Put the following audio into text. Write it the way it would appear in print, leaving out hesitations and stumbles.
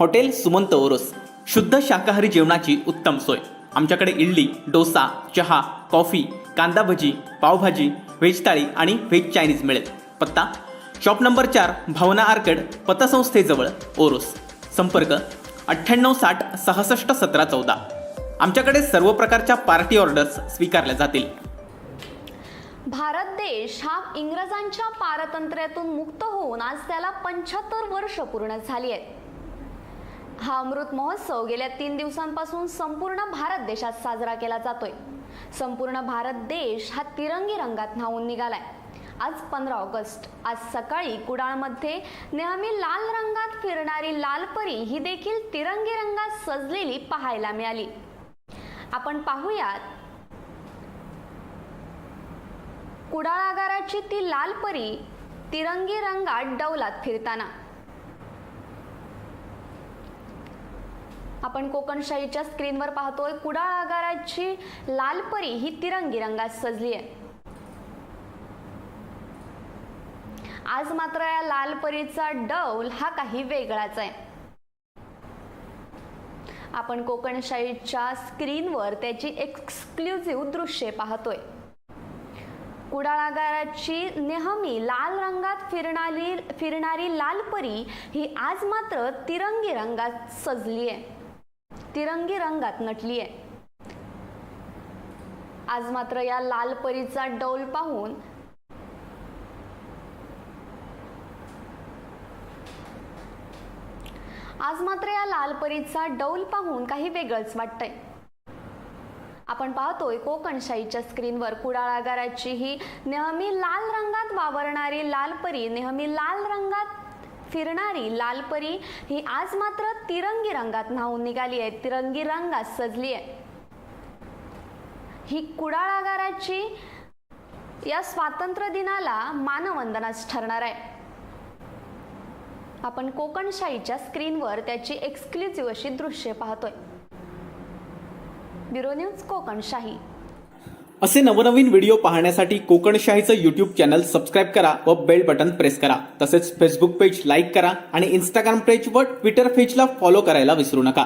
Hotel Sumant Oros, शुद्ध शाकाहारी जेवणाची उत्तम सोय. आमच्याकडे इडली, डोसा, चहा, कॉफी, कांदा भजी, पावभाजी, व्हेज थाळी आणि व्हेज चायनीज मिळेल. पत्ता शॉप नंबर 4, भावना आर्केड, पतसंस्थेजवळ, ओरोस. संपर्क 9860 66 17 14. आमच्याकडे सर्व प्रकारच्या पार्टी ऑर्डर्स स्वीकारल्या जातील. भारत देश हा इंग्रजांच्या पारतंत्र्यातून मुक्त होऊन आज त्याला 75 वर्ष पूर्ण झाली आहेत. हा अमृत महोत्सव गेल्या 3 दिवसांपासून संपूर्ण भारत देशात साजरा केला जातोय. संपूर्ण भारत देश हा तिरंगी रंगात न्हावून निघालाय. आज 15 ऑगस्ट. आज सकाळी कुडाळमध्ये नेहमी लाल रंगात फिरणारी लालपरी ही देखील तिरंगी रंगात सजलेली पाहायला मिळाली. आपण पाहूयात कुडाळ आगाराची ती लालपरी तिरंगी रंगात डौलात फिरताना. आपण कोकणशाहीच्या स्क्रीनवर पाहतोय कुडाळ आगाराची लालपरी ही तिरंगी रंगात सजली आहे. आज मात्र या लालपरीचा डौल हा काही वेगळाच आहे. आपण कोकणशाहीच्या स्क्रीनवर त्याची एक्सक्लुझिव्ह दृश्ये पाहतोय. कुडाळ आगाराची नेहमी लाल रंगात फिरणारी लालपरी ही आज मात्र तिरंगी रंगात सजली आहे, तिरंगी रंगात नटली आहे. आज मात्र या लालपरीचा डौल पाहून काही वेगळंच वाटतंय. आपण पाहतोय कोकणशाहीच्या स्क्रीनवर कुडाळ आगाराची ही नेहमी लाल रंगात वावरणारी लालपरी, नेहमी लाल रंगात फिरणारी लालपरी ही आज मात्र तिरंगी रंगात न्हावून निघाली आहे, तिरंगी रंगात सजली आहे. ही कुडाळ आगाराची या स्वातंत्र्य दिनाला मानवंदनाच ठरणार आहे. आपण कोकणशाहीच्या स्क्रीनवर त्याची एक्सक्लुझिव्ह अशी दृश्ये पाहतोय. Bureau news Kokanshahi. असे नवनवीन व्हिडिओ पाहण्यासाठी कोकणशाहीचं यूट्यूब चॅनल सबस्क्राईब करा व बेल बटन प्रेस करा. तसेच फेसबुक पेज लाईक करा आणि इंस्टाग्राम पेज व ट्विटर पेजला फॉलो करायला विसरू नका.